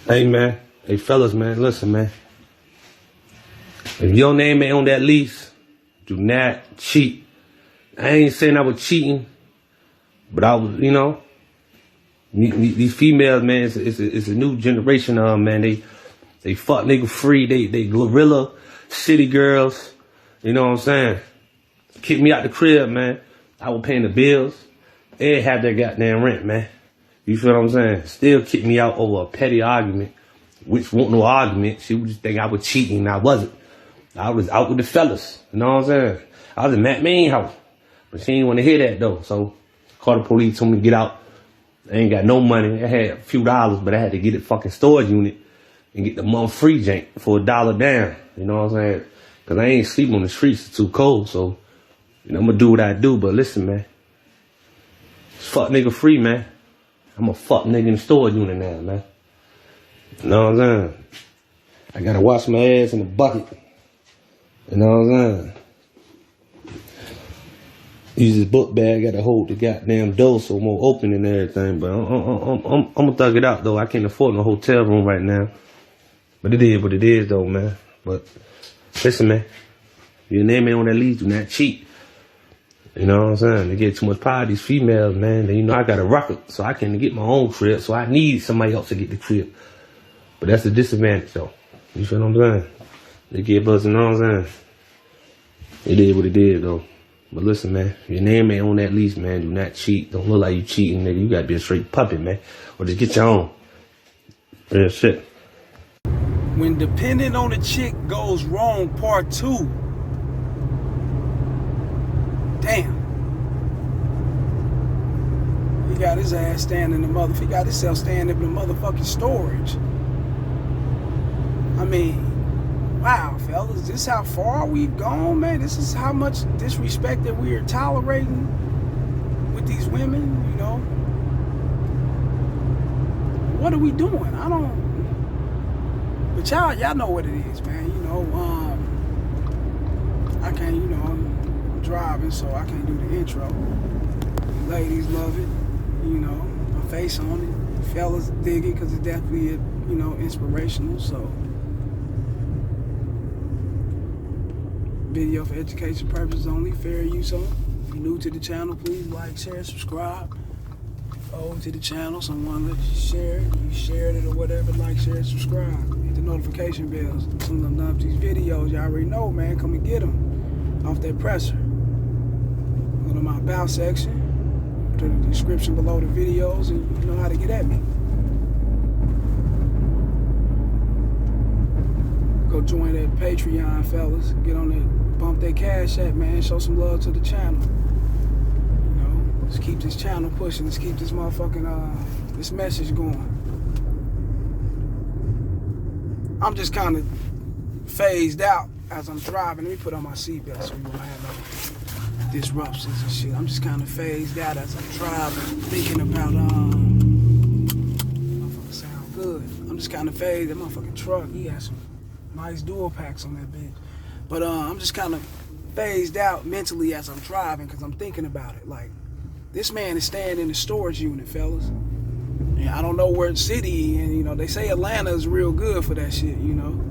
Hey, man. Hey, fellas, man. Listen, man. If your name ain't on that lease, do not cheat. I ain't saying I was cheating, but I was, you know, these females, man, it's a new generation of them, man. They fuck nigga free. They gorilla city girls. You know what I'm saying? Kick me out the crib, man. I was paying the bills. They had their goddamn rent, man. You feel what I'm saying? Still kick me out over a petty argument, which wasn't no argument. She would just think I was cheating, and I wasn't. I was out with the fellas. You know what I'm saying? I was in Matt Main house. But she didn't want to hear that, though. So, called the police, told me to get out. I ain't got no money. I had a few dollars, but I had to get the fucking storage unit and get the month free jank for $1 down. You know what I'm saying? Because I ain't sleeping on the streets. It's too cold. So, you know, I'm going to do what I do. But listen, man. It's fuck nigga free, man. I'm a fuck nigga in the storage unit now, man. You know what I'm saying? I got to wash my ass in the bucket. You know what I'm saying? Use this book bag, got to hold the goddamn door so more open and everything. But I'm gonna thug it out though. I can't afford no hotel room right now. But it is what it is though, man. But listen, man, your name ain't on that lease, do not cheat. You know what I'm saying? They get too much power, these females, man. They, you know, I got a rocket, so I can't get my own crib, so I need somebody else to get the crib. But that's a disadvantage though. You feel what I'm saying? They give us, you know what I'm saying? It is what it is though. But listen, man, if your name ain't on that lease, man, do not cheat. Don't look like you cheating, nigga. You gotta be a straight puppet, man. Or just get your own. Real shit. When depending on the chick goes wrong, part 2. Damn. He got his ass standing in the he got himself standing in the motherfucking storage. I mean, wow, fellas, this is how far we've gone, man. This is how much disrespect that we are tolerating with these women, you know. What are we doing? I don't. But y'all know what it is, man. You know, I can't, you know, I'm driving, so I can't do the intro. The ladies love it, you know. My face on it. The fellas dig it because it's definitely, you know, inspirational. So. Video for education purposes only, fair use only. If you're new to the channel, please like, share, subscribe. Old to the channel, someone let you share it, you shared it or whatever, like, share, subscribe. Hit the notification bells. Soon as I up these videos, you already know, man, come and get them off that presser. Go to my about section, to the description below the videos, and you know how to get at me. Go join that Patreon, fellas. Get on that, bump that cash app, man. Show some love to the channel. You know, let's keep this channel pushing. Let's keep this motherfucking, this message going. I'm just kind of phased out as I'm driving. Let me put on my seatbelt so we won't have no disruptions and shit. I'm just kind of phased out as I'm driving, thinking about, motherfucker sound good. I'm just kind of phased. That motherfucking truck, he has some nice dual packs on that bitch. But I'm just kind of phased out mentally as I'm driving because I'm thinking about it. Like, this man is staying in the storage unit, fellas. And I don't know where city, and you know, they say Atlanta is real good for that shit, you know.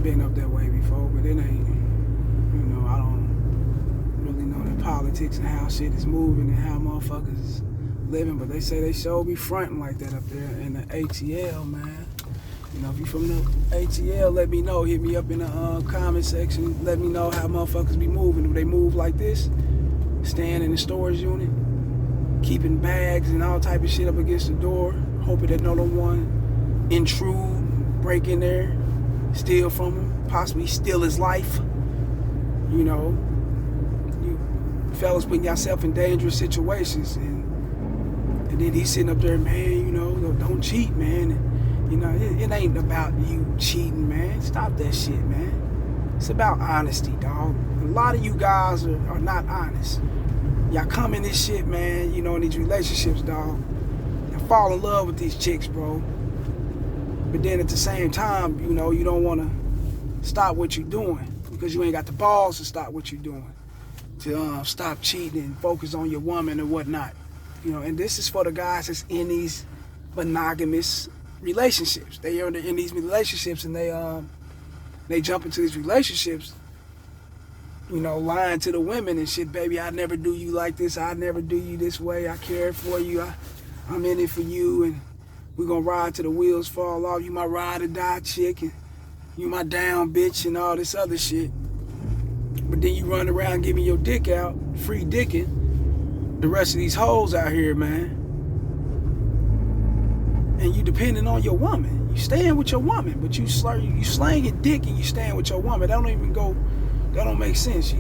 Been up that way before, but it ain't, you know, I don't really know the politics and how shit is moving and how motherfuckers living, but they say they sure be fronting like that up there in the ATL, man. You know, if you from the ATL, let me know. Hit me up in the comment section. Let me know how motherfuckers be moving. Do they move like this? Staying in the storage unit, keeping bags and all type of shit up against the door, hoping that no one intrude, break in there, steal from him, possibly steal his life. You know, you fellas putting yourself in dangerous situations, and then he's sitting up there, man, you know, don't cheat, man. And, you know, it ain't about you cheating, man. Stop that shit, man. It's about honesty, dog. A lot of you guys are not honest. Y'all come in this shit, man, you know, in these relationships, dog. You fall in love with these chicks, bro. But then at the same time, you know, you don't want to stop what you're doing because you ain't got the balls to stop what you're doing. To stop cheating and focus on your woman and whatnot. You know, and this is for the guys that's in these monogamous relationships. They are in these relationships, and they jump into these relationships, you know, lying to the women and shit. Baby, I never do you like this. I never do you this way. I care for you. I'm in it for you, and we're gonna ride till the wheels fall off. You my ride or die chick, and you my down bitch, and all this other shit. But then you run around giving your dick out, free dicking the rest of these hoes out here, man. And you depending on your woman. You staying with your woman, but you slanging dick and you staying with your woman. That don't make sense.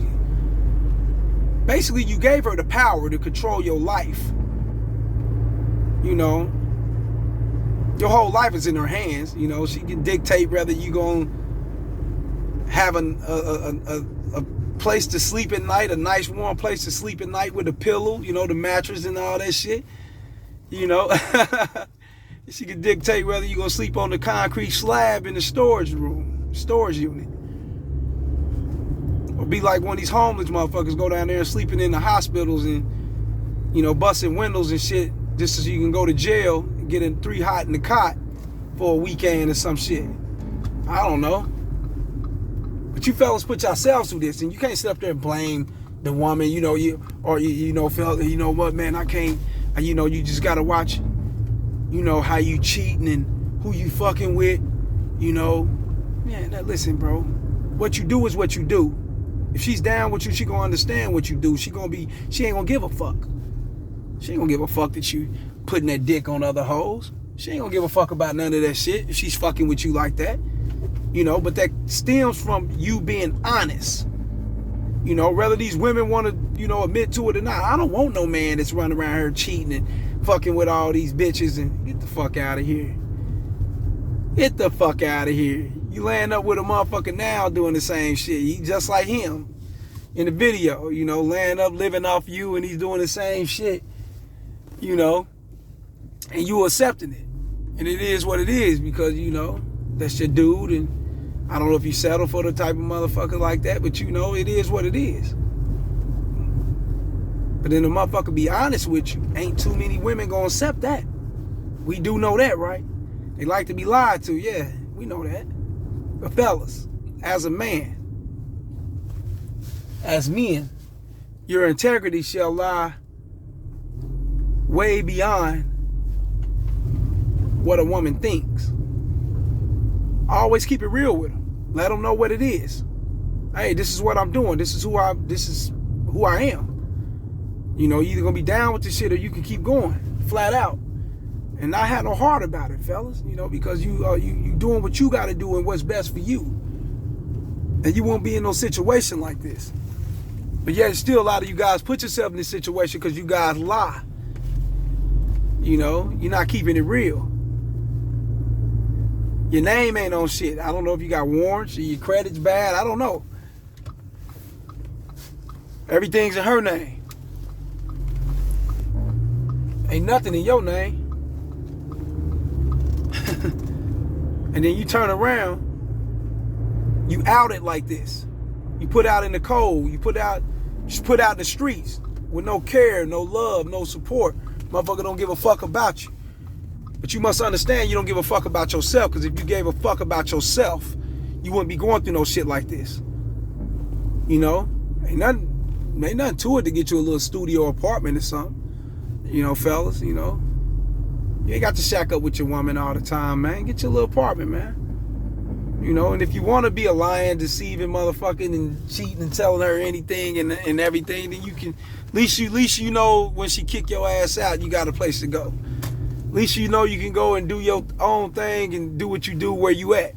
Basically, you gave her the power to control your life. You know, your whole life is in her hands. You know, she can dictate whether you gonna have a place to sleep at night, a nice warm place to sleep at night with a pillow, you know, the mattress and all that shit. You know, she can dictate whether you're gonna sleep on the concrete slab in the storage unit. Or be like one of these homeless motherfuckers, go down there and sleeping in the hospitals and, you know, busting windows and shit just so you can go to jail and get in 3 hot in the cot for a weekend or some shit. I don't know. But you fellas put yourselves through this, and you can't sit up there and blame the woman, you know, you know, fella, you know what, man, I can't, you know, you just gotta watch, you know, how you cheating and who you fucking with, you know. Man, now listen, bro, what you do is what you do. If she's down with you, she gonna understand what you do. She ain't gonna give a fuck. She ain't gonna give a fuck that you putting that dick on other hoes. She ain't gonna give a fuck about none of that shit if she's fucking with you like that. You know, but that stems from you being honest. You know, whether these women want to, you know, admit to it or not. I don't want no man that's running around here cheating and fucking with all these bitches. And get the fuck out of here. Get the fuck out of here. You laying up with a motherfucker now doing the same shit. He just like him in the video, you know, laying up, living off you, and he's doing the same shit, you know, and you accepting it. And it is what it is because, you know, that's your dude, and I don't know if you settle for the type of motherfucker like that, but you know, it is what it is. But then the motherfucker be honest with you. Ain't too many women gonna accept that. We do know that, right? They like to be lied to, yeah, we know that. But fellas, as a man, as men, your integrity shall lie way beyond what a woman thinks. Always keep it real with them. Let them know what it is. Hey, this is what I'm doing. This is who I am. You know, you either gonna be down with this shit or you can keep going, flat out. And not have no heart about it, fellas. You know, because you doing what you gotta do and what's best for you. And you won't be in no situation like this. But yet still a lot of you guys put yourself in this situation because you guys lie. You know, you're not keeping it real. Your name ain't on shit. I don't know if you got warrants or your credit's bad. I don't know. Everything's in her name. Ain't nothing in your name. And then you turn around, you out it like this. You put out in the cold. You just put out in the streets with no care, no love, no support. Motherfucker don't give a fuck about you. But you must understand you don't give a fuck about yourself, because if you gave a fuck about yourself, you wouldn't be going through no shit like this. You know? Ain't nothing to it to get you a little studio apartment or something. You know, fellas, you know. You ain't got to shack up with your woman all the time, man. Get your little apartment, man. You know, and if you want to be a lying, deceiving motherfucking and cheating and telling her anything and everything, then you can, at least you know when she kick your ass out, you got a place to go. At least you know you can go and do your own thing and do what you do where you at.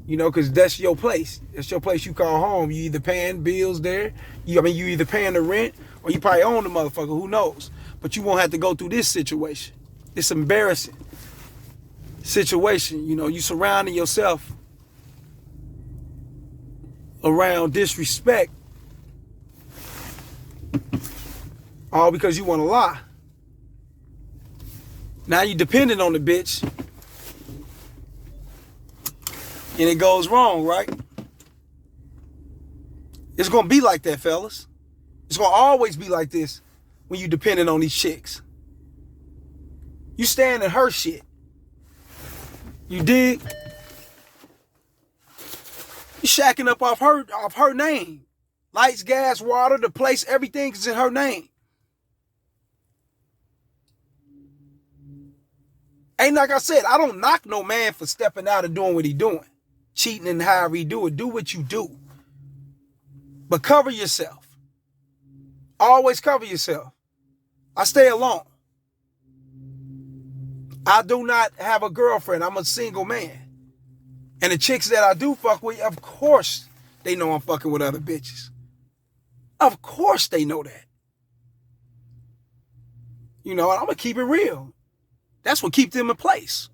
You know, because that's your place. That's your place you call home. You either paying bills there, you either paying the rent, or you probably own the motherfucker, who knows. But you won't have to go through this situation. It's embarrassing situation. You know, you surrounding yourself around disrespect, all because you want to lie. Now you dependent on the bitch, and it goes wrong, right? It's gonna be like that, fellas. It's gonna always be like this when you dependent on these chicks. You stand in her shit. You dig? You shacking up off her name. Lights, gas, water, the place, everything is in her name. Ain't like I said, I don't knock no man for stepping out and doing what he doing. Cheating and however he do it. Do what you do. But cover yourself. Always cover yourself. I stay alone. I do not have a girlfriend. I'm a single man. And the chicks that I do fuck with, of course, they know I'm fucking with other bitches. Of course they know that. You know, I'm going to keep it real. That's what keeps them in place.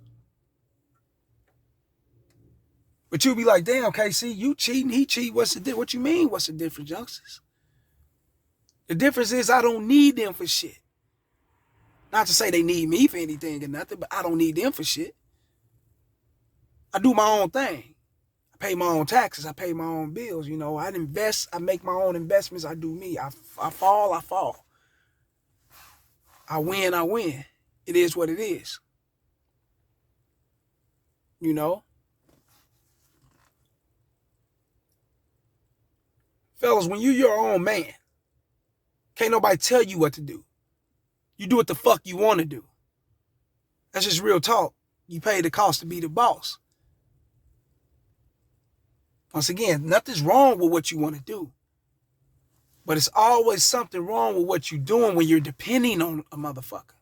But you'll be like, damn, KC, you cheating, he cheat. What you mean? What's the difference, youngsters? The difference is I don't need them for shit. Not to say they need me for anything or nothing, but I don't need them for shit. I do my own thing. I pay my own taxes. I pay my own bills. You know, I invest. I make my own investments. I do me. I fall. I fall. I win. I win. It is what it is. You know? Fellas, when you're your own man, can't nobody tell you what to do. You do what the fuck you want to do. That's just real talk. You pay the cost to be the boss. Once again, nothing's wrong with what you want to do. But it's always something wrong with what you're doing when you're depending on a motherfucker.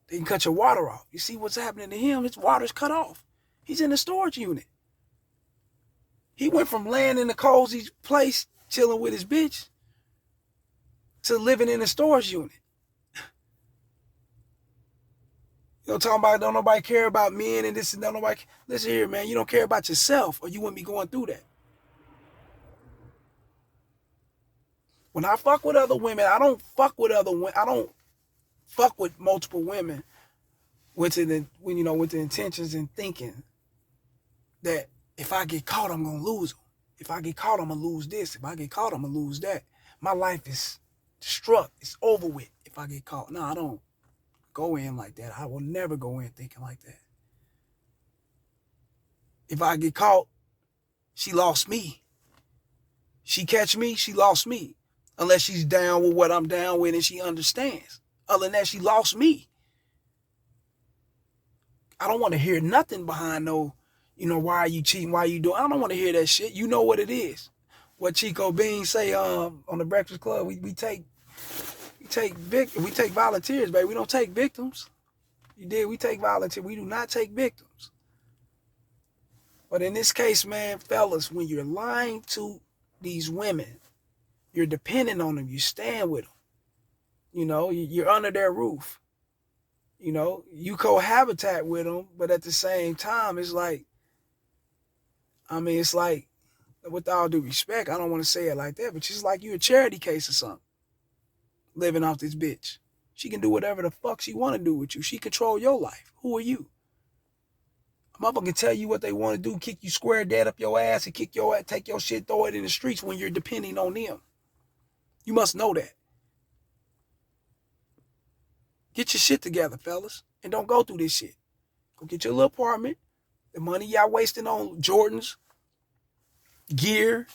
They can cut your water off. You see what's happening to him? His water's cut off. He's in the storage unit. He went from laying in the cozy place, chilling with his bitch, to living in a storage unit. You know, talking about don't nobody care about men and this and don't nobody. Listen here, man, you don't care about yourself or you wouldn't be going through that. When I fuck with other women, I don't fuck with other women. I don't fuck with multiple women with the intentions and thinking that if I get caught, I'm gonna lose them. If I get caught, I'm gonna lose this. If I get caught, I'm gonna lose that. My life is struck. It's over with if I get caught. No, I don't go in like that. I will never go in thinking like that. If I get caught, she lost me. She catch me, she lost me. Unless she's down with what I'm down with and she understands. Other than that, she lost me. I don't want to hear nothing behind no, why are you cheating? Why are you doing? I don't want to hear that shit. You know what it is. What Chico Bean say on the Breakfast Club, we take volunteers, baby. We don't take victims. You did. We take volunteers. We do not take victims. But in this case, man, fellas, when you're lying to these women, you're dependent on them. You stand with them. You're under their roof. You cohabitate with them, but at the same time, it's like, with all due respect, I don't want to say it like that, but she's like you a charity case or something. Living off this bitch. She can do whatever the fuck she want to do with you. She control your life. Who are you? A motherfucker can tell you what they want to do, kick you square dead up your ass and kick your ass, take your shit, throw it in the streets when you're depending on them. You must know that. Get your shit together, fellas, and don't go through this shit. Go get your little apartment. The money y'all wasting on Jordans, gear,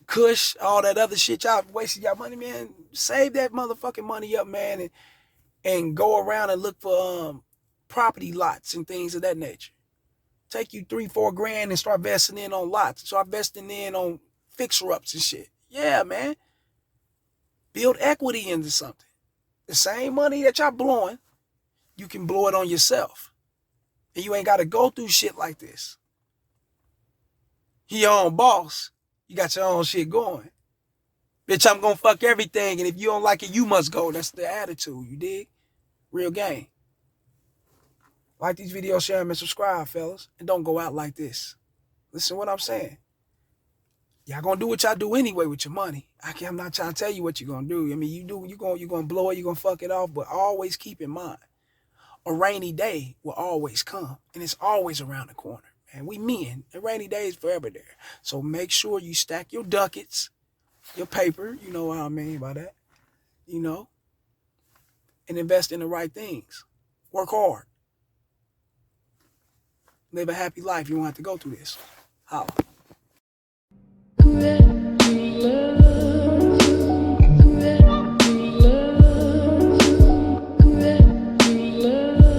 Kush, all that other shit y'all wasting y'all money, man. Save that motherfucking money up, man, and go around and look for property lots and things of that nature. Take you $3-4 grand and start vesting in on lots. Start vesting in on fixer-ups and shit. Yeah, man. Build equity into something. The same money that y'all blowing, you can blow it on yourself. And you ain't got to go through shit like this. You your own boss. You got your own shit going. Bitch, I'm going to fuck everything. And if you don't like it, you must go. That's the attitude. You dig? Real game. Like these videos, share them, and subscribe, fellas. And don't go out like this. Listen to what I'm saying. Y'all gonna do what y'all do anyway with your money. I'm not trying to tell you what you're gonna do. I mean, you're gonna blow it, you're gonna fuck it off, but always keep in mind, a rainy day will always come, and it's always around the corner. And we men, a rainy day is forever there. So make sure you stack your ducats, your paper, you know what I mean by that, and invest in the right things. Work hard. Live a happy life. You won't have to go through this. Holla.